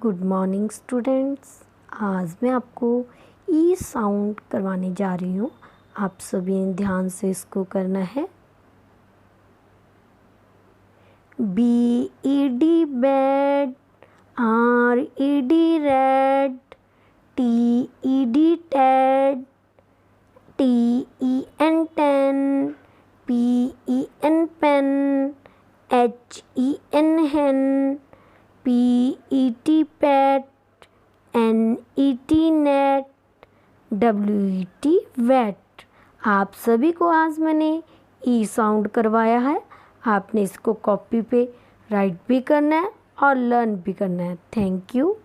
Good morning students. आज मैं आपको ई साउंड करवाने जा रही हूँ। आप सभी ने ध्यान से इसको करना है। B-E-D bed, R-E-D red, T-E-D ted, T-E-N ten, P-E-N pen, H-E-N hen, P-E-T pet, N-E-T net, W-E-T wet. आप सभी को आज मैंने ई साउंड करवाया है। आपने इसको कॉपी पे राइट भी करना है और लर्न भी करना है। Thank you.